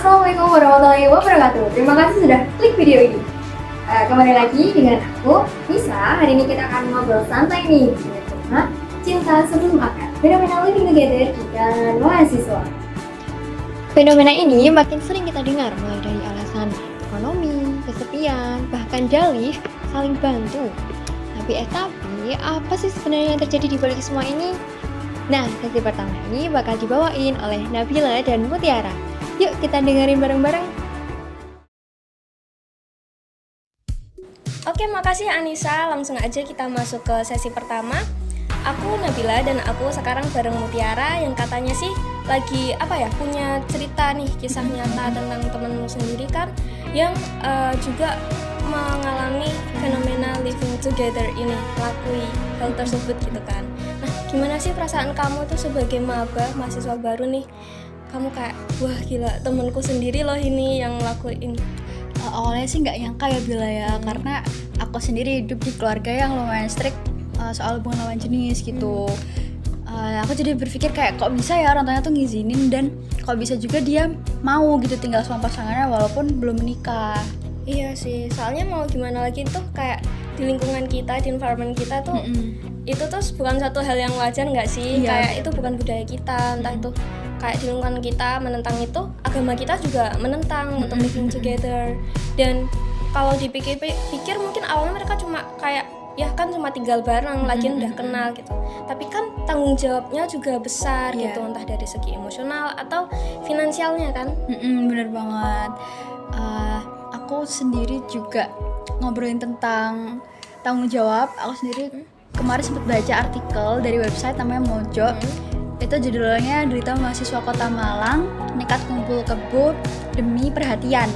Assalamualaikum warahmatullahi wabarakatuh. Terima kasih sudah klik video ini. Kembali lagi dengan aku, Nisa. Hari ini kita akan ngobrol santai nih dengan tema cinta sebelum akad, fenomena living together di kalangan mahasiswa. Fenomena ini makin sering kita dengar, mulai dari alasan ekonomi, kesepian, bahkan dalih saling bantu. Tapi apa sih sebenarnya yang terjadi di balik semua ini? Nah, sesi pertama ini bakal dibawain oleh Nabila dan Mutiara. Yuk kita dengerin bareng-bareng. Oke, makasih Anissa. Langsung aja kita masuk ke sesi pertama. Aku Nabila dan aku sekarang bareng Mutiara yang katanya sih lagi punya cerita nih, kisah nyata tentang temenmu sendiri kan yang juga mengalami fenomena living together ini, melalui hal tersebut gitu kan. Nah, gimana sih perasaan kamu tuh sebagai mahasiswa baru nih? Kamu kayak, wah gila, temenku sendiri loh ini yang lakuin. Awalnya sih nggak nyangka ya Bila ya, karena aku sendiri hidup di keluarga yang lumayan strict soal hubungan lawan jenis gitu. Aku jadi berpikir kayak kok bisa ya orang tuanya tuh ngizinin, dan kok bisa juga dia mau gitu tinggal sama pasangannya walaupun belum menikah. Iya sih, soalnya mau gimana lagi tuh kayak di lingkungan kita, di environment kita tuh itu tuh bukan satu hal yang wajar nggak sih? Iya. Kayak itu bukan budaya kita, entah itu kayak di lingkungan kita menentang itu, agama kita juga menentang untuk living together. Dan kalau dipikir-pikir mungkin awalnya mereka cuma kayak ya kan cuma tinggal bareng, lagian udah kenal gitu. Tapi kan tanggung jawabnya juga besar gitu, entah dari segi emosional atau finansialnya kan. Bener banget. Aku sendiri juga ngobrolin tentang tanggung jawab. Aku sendiri kemarin sempat baca artikel dari website namanya Mojo. Itu judulnya Derita Mahasiswa Kota Malang Nekat Kumpul Kebo Demi Perhatian.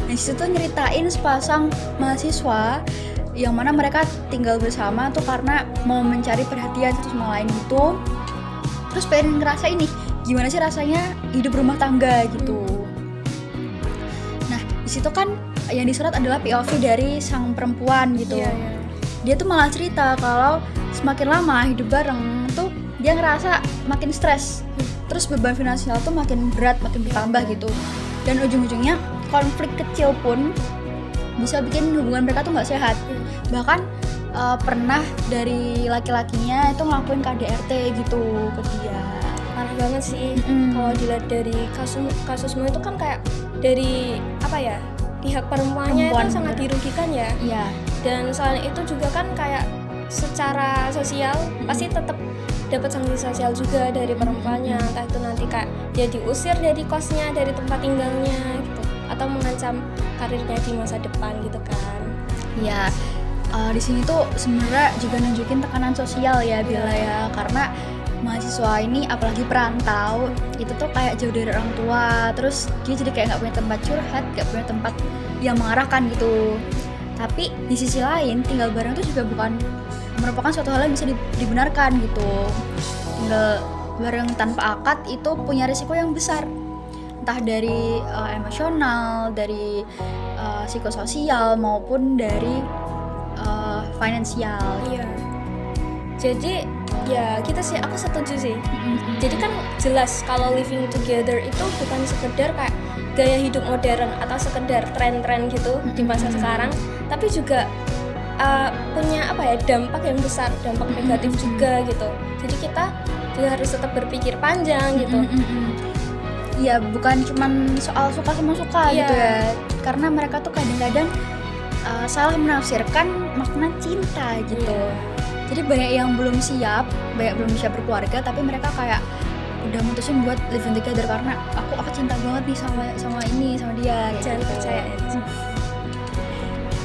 Di situ tuh nyeritain sepasang mahasiswa yang mana mereka tinggal bersama tuh karena mau mencari perhatian satu sama lain gitu. Terus pengen ngerasain nih gimana sih rasanya hidup rumah tangga gitu. Nah, di situ kan yang disorot adalah POV dari sang perempuan gitu. Dia tuh malah cerita kalau semakin lama hidup bareng tuh dia ngerasa makin stres, terus beban finansial tuh makin berat, makin bertambah gitu. Dan ujung-ujungnya konflik kecil pun bisa bikin hubungan mereka tuh nggak sehat. Bahkan pernah dari laki-lakinya itu ngelakuin KDRT gitu ke dia. Parah banget sih. Kalau dilihat dari kasusmu itu kan kayak dari pihak perempuannya itu sangat dirugikan ya. Iya. Dan selain itu juga kan kayak secara sosial pasti tetap dapat sanksi sosial juga dari perempuannya, entah itu nanti kayak dia diusir dari kosnya, dari tempat tinggalnya gitu, atau mengancam karirnya di masa depan gitu kan. Iya. Di sini tuh sebenarnya juga nunjukin tekanan sosial ya Bila ya, karena mahasiswa ini apalagi perantau itu tuh kayak jauh dari orang tua, terus dia jadi kayak nggak punya tempat curhat, nggak punya tempat yang mengarahkan gitu. Tapi di sisi lain tinggal bareng tuh juga bukan merupakan suatu hal yang bisa dibenarkan gitu. Tinggal bareng tanpa akad itu punya risiko yang besar, entah dari emosional, dari psikososial maupun dari finansial. Iya. Jadi ya aku setuju sih. Jadi kan jelas kalau living together itu bukan sekedar kayak gaya hidup modern atau sekedar tren-tren gitu di masa sekarang, tapi juga punya dampak yang besar, dampak negatif juga gitu. Jadi kita juga harus tetap berpikir panjang gitu. Iya, bukan cuman soal suka sama suka gitu ya. Karena mereka tuh kadang-kadang salah menafsirkan makna cinta gitu. Jadi banyak yang belum siap bisa berkeluarga, tapi mereka kayak udah mutusin buat living together karena aku cinta banget nih sama dia. Jangan gitu. percaya ya.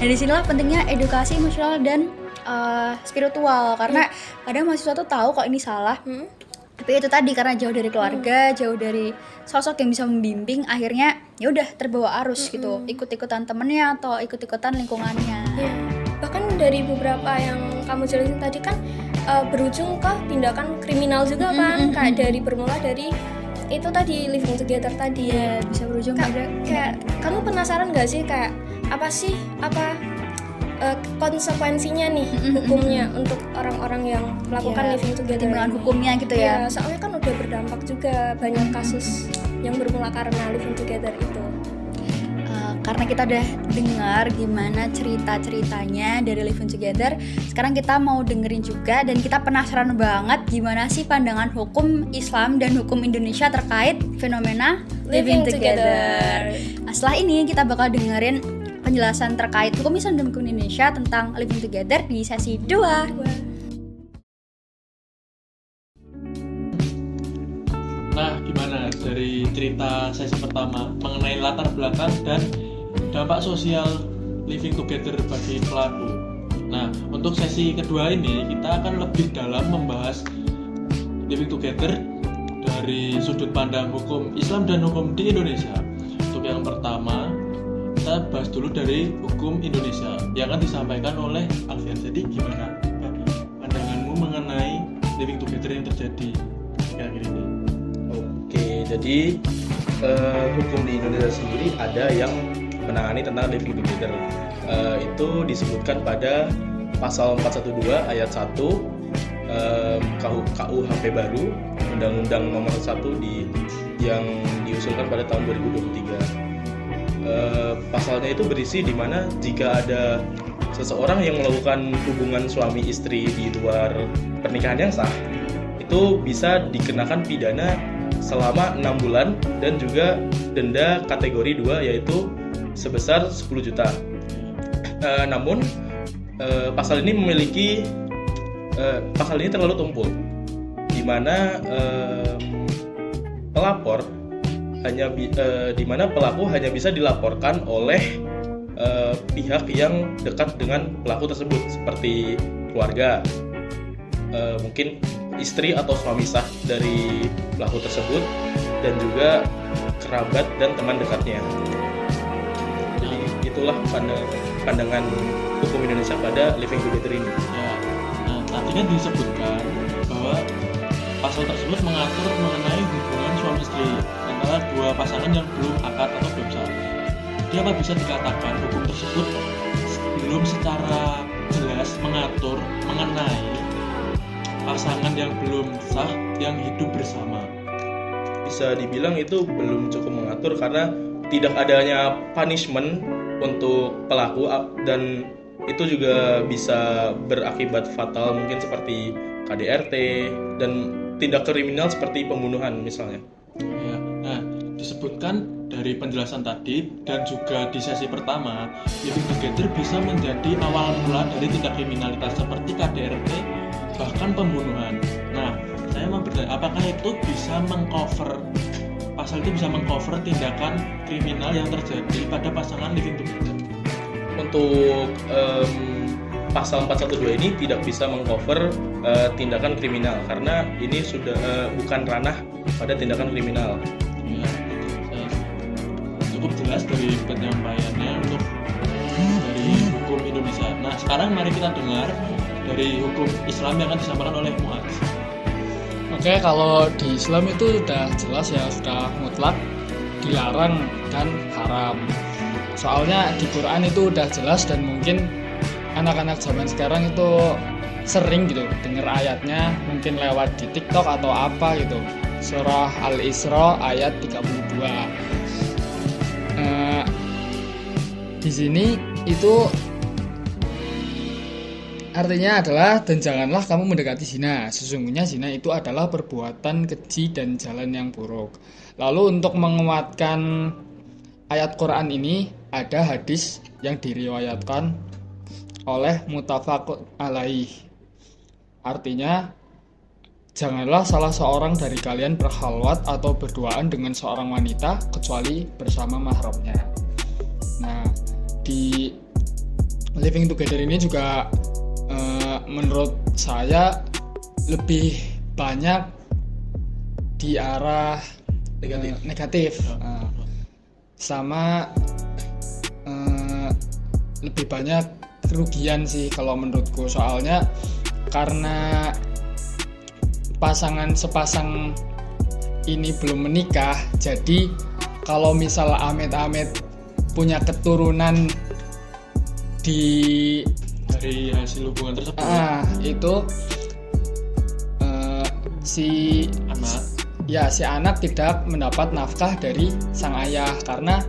Nah, disinilah pentingnya edukasi emosional dan spiritual, karena kadang mahasiswa tuh tahu kok ini salah, tapi itu tadi karena jauh dari keluarga, jauh dari sosok yang bisa membimbing, akhirnya ya udah terbawa arus gitu, ikut-ikutan temennya atau ikut-ikutan lingkungannya. Bahkan dari beberapa yang kamu jelasin tadi kan berujung ke tindakan kriminal juga kan, kayak bermula dari itu tadi living together tadi bisa berujung kayak kamu penasaran nggak sih kayak apa konsekuensinya nih hukumnya untuk orang-orang yang melakukan Iya, living together. pertimbangan hukumnya gitu ya. Iya, soalnya kan udah berdampak juga banyak kasus yang bermula karena living together itu. Karena kita udah dengar gimana cerita-ceritanya dari Living Together, sekarang kita mau dengerin juga dan kita penasaran banget gimana sih pandangan hukum Islam dan hukum Indonesia terkait fenomena Living Together. Nah, setelah ini kita bakal dengerin penjelasan terkait hukum Islam dan hukum Indonesia tentang Living Together di sesi 2. Nah, gimana dari cerita sesi pertama mengenai latar belakang dan dampak sosial living together bagi pelaku. Nah, untuk sesi kedua ini kita akan lebih dalam membahas living together dari sudut pandang hukum Islam dan hukum di Indonesia. Untuk yang pertama, kita bahas dulu dari hukum Indonesia yang akan disampaikan oleh Alfian. Jadi gimana pandanganmu mengenai living together yang terjadi akhir-akhir ini? Oke, jadi hukum di Indonesia sendiri ada yang menangani tentang living together. Itu disebutkan pada pasal 412 ayat 1 KUHP baru, Undang-Undang nomor 1 yang diusulkan pada tahun 2023. Pasalnya itu berisi di mana jika ada seseorang yang melakukan hubungan suami istri di luar pernikahan yang sah, itu bisa dikenakan pidana selama 6 bulan dan juga denda kategori 2 yaitu sebesar 10 juta. Namun pasal ini terlalu tumpul, di mana pelaku hanya bisa dilaporkan oleh pihak yang dekat dengan pelaku tersebut seperti keluarga, mungkin istri atau suami sah dari pelaku tersebut, dan juga kerabat dan teman dekatnya. Jadi itulah pandangan hukum Indonesia pada living together ini. Ya, nah tadi kan disebutkan bahwa pasal tersebut mengatur mengenai hubungan suami istri antara dua pasangan yang belum akad atau belum sah. Jadi apa bisa dikatakan hukum tersebut belum secara jelas mengatur mengenai pasangan yang belum sah yang hidup bersama? Bisa dibilang itu belum cukup mengatur karena tidak adanya punishment untuk pelaku, dan itu juga bisa berakibat fatal, mungkin seperti KDRT dan tindak kriminal seperti pembunuhan misalnya. Ya, nah disebutkan dari penjelasan tadi dan juga di sesi pertama, living together bisa menjadi awal mula dari tindak kriminalitas seperti KDRT bahkan pembunuhan. Nah, saya mau bertanya, apakah itu bisa pasal itu bisa mengcover tindakan kriminal yang terjadi pada pasangan living together? Untuk pasal 412 ini tidak bisa mengcover tindakan kriminal karena ini sudah bukan ranah pada tindakan kriminal. Ya, cukup jelas dari penyampaiannya untuk dari hukum Indonesia. Nah, sekarang mari kita dengar dari hukum Islam yang akan disampaikan oleh Muaz. Oke, kalau di Islam itu sudah jelas ya, sudah mutlak dilarang dan haram. Soalnya di Quran itu udah jelas, dan mungkin anak-anak zaman sekarang itu sering gitu dengar ayatnya, mungkin lewat di TikTok atau apa gitu. Surah Al-Isra ayat 32. Di sini itu artinya adalah, dan janganlah kamu mendekati zina. Sesungguhnya zina itu adalah perbuatan keji dan jalan yang buruk. Lalu untuk menguatkan ayat Quran ini, ada hadis yang diriwayatkan oleh muttafaq alaih. Artinya, janganlah salah seorang dari kalian berkhalwat atau berduaan dengan seorang wanita kecuali bersama mahramnya. Nah, di living together ini juga menurut saya lebih banyak di arah negatif. Sama lebih banyak kerugian sih kalau menurutku, soalnya karena sepasang ini belum menikah, jadi kalau misal amit-amit punya keturunan di Dari hasil hubungan tersebut, itu si anak anak tidak mendapat nafkah dari sang ayah karena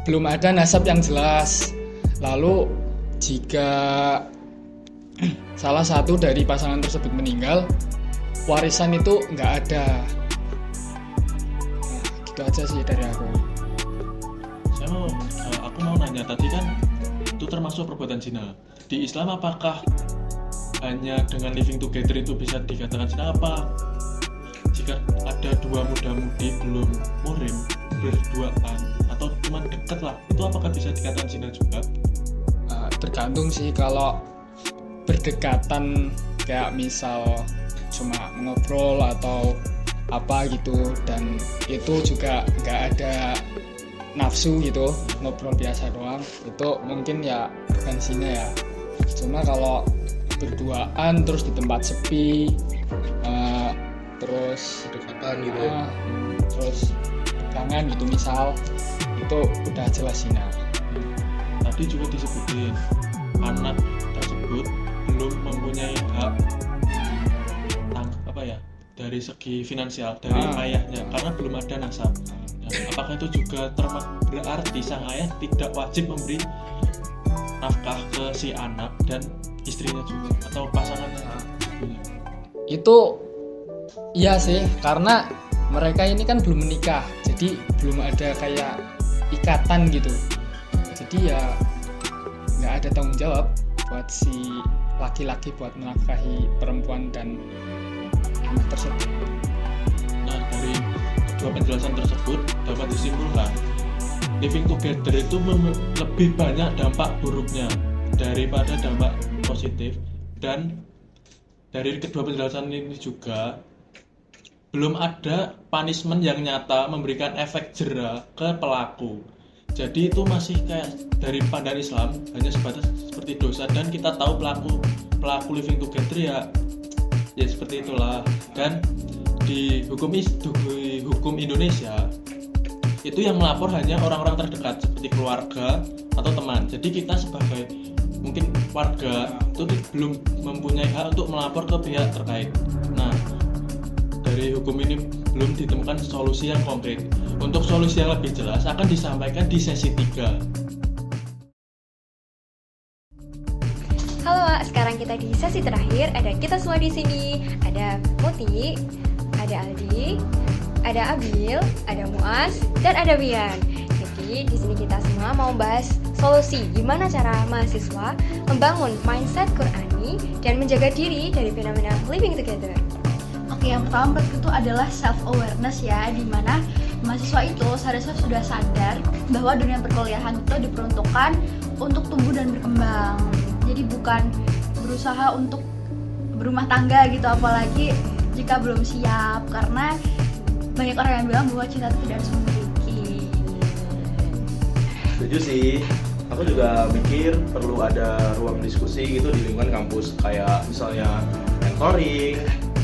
belum ada nasab yang jelas. Lalu jika salah satu dari pasangan tersebut meninggal, warisan itu nggak ada. Nah, gitu aja sih dari aku. Aku mau nanya tadi kan itu termasuk perbuatan zina. Di Islam apakah hanya dengan living together itu bisa dikatakan zina, apa jika ada dua muda-mudi belum muhrim berduaan atau cuma deket lah, itu apakah bisa dikatakan zina juga? Tergantung sih, kalau berdekatan kayak misal cuma ngobrol atau apa gitu dan itu juga nggak ada nafsu gitu, ngobrol biasa doang, itu mungkin ya bukan zina ya. Cuma kalau berduaan terus di tempat sepi, terus Dekatan gitu ya. terus pegangan gitu misal, itu udah jelas zina. Tadi juga disebutin anak tersebut belum mempunyai hak dari segi finansial dari ayahnya karena belum ada nasab. Dan apakah itu juga berarti sang ayah tidak wajib memberi nafkah ke si anak dan istrinya juga atau pasangannya? Itu iya sih, karena mereka ini kan belum menikah, jadi belum ada kayak ikatan gitu. Jadi ya nggak ada tanggung jawab buat si laki-laki buat menafkahi perempuan dan anak tersebut. Nah, dari kedua penjelasan tersebut dapat disimpulkan living together itu lebih banyak dampak buruknya daripada dampak positif, dan dari kedua penjelasan ini juga belum ada punishment yang nyata memberikan efek jera ke pelaku. Jadi itu masih kayak dari pandangan Islam hanya sebatas seperti dosa, dan kita tahu pelaku living together ya seperti itulah. Dan di hukum Indonesia itu yang melapor hanya orang-orang terdekat seperti keluarga atau teman. Jadi kita sebagai mungkin warga itu belum mempunyai hak untuk melapor ke pihak terkait. Nah, dari hukum ini belum ditemukan solusi yang konkret. Untuk solusi yang lebih jelas akan disampaikan di sesi 3. Halo, sekarang kita di sesi terakhir. Ada kita semua di sini. Ada Muti, ada Aldi, ada Abil, ada Muas, dan ada Bian. Jadi di sini kita semua mau bahas solusi gimana cara mahasiswa membangun mindset Qur'ani dan menjaga diri dari fenomena living together. Oke, yang pertama menurutku itu adalah self awareness ya, di mana mahasiswa itu seharusnya sudah sadar bahwa dunia perkuliahan itu diperuntukkan untuk tumbuh dan berkembang. Jadi bukan berusaha untuk berumah tangga gitu, apalagi jika belum siap, karena banyak orang yang bilang bahwa cinta itu tidak harus memiliki. Setuju sih. Aku juga mikir perlu ada ruang diskusi gitu di lingkungan kampus, kayak misalnya mentoring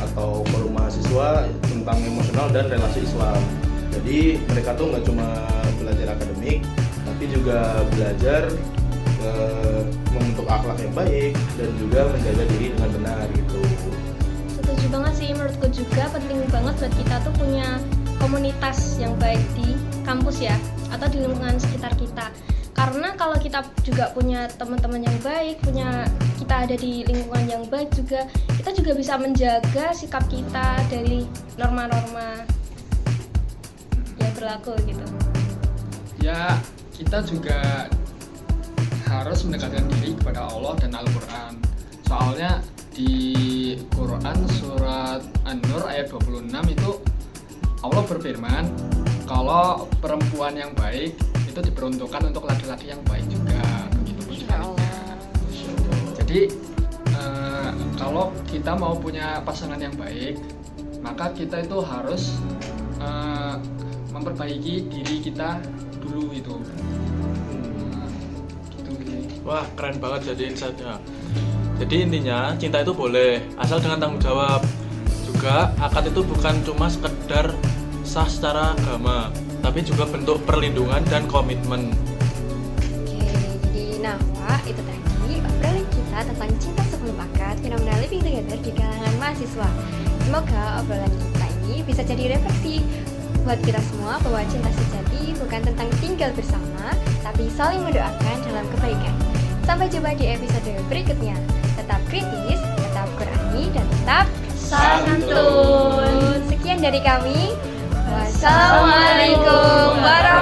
atau forum mahasiswa tentang emosional dan relasi Islam. Jadi mereka tuh nggak cuma belajar akademik, tapi juga belajar membentuk akhlak yang baik dan juga menjaga diri dengan benar gitu. Setuju banget sih, menurutku juga penting banget buat kita tuh punya komunitas yang baik di kampus ya, atau di lingkungan sekitar kita. Karena kalau kita juga punya teman-teman yang baik, kita ada di lingkungan yang baik juga, kita juga bisa menjaga sikap kita dari norma-norma yang berlaku gitu. Ya, kita juga harus mendekatkan diri kepada Allah dan Al-Quran. Soalnya di Quran surat An-Nur ayat 26 itu Allah berfirman kalau perempuan yang baik itu diperuntukkan untuk laki-laki yang baik juga, begitu pun sebaliknya. Jadi kalau kita mau punya pasangan yang baik, maka kita itu harus memperbaiki diri kita dulu gitu. Wah, keren banget jadi insight-nya. Jadi intinya cinta itu boleh asal dengan tanggung jawab. Juga akad itu bukan cuma sekedar sah secara agama, tapi juga bentuk perlindungan dan komitmen. Oke, jadi itu tadi obrolan kita tentang cinta sebelum akad, fenomena living together di kalangan mahasiswa. Semoga obrolan kita ini bisa jadi refleksi buat kita semua bahwa cinta sejati bukan tentang tinggal bersama, tapi saling mendoakan dalam kebaikan. Sampai jumpa di episode berikutnya. Tetap kritis, tetap Qurani, dan tetap santun. Sekian dari kami. Wassalamualaikum warahmatullahi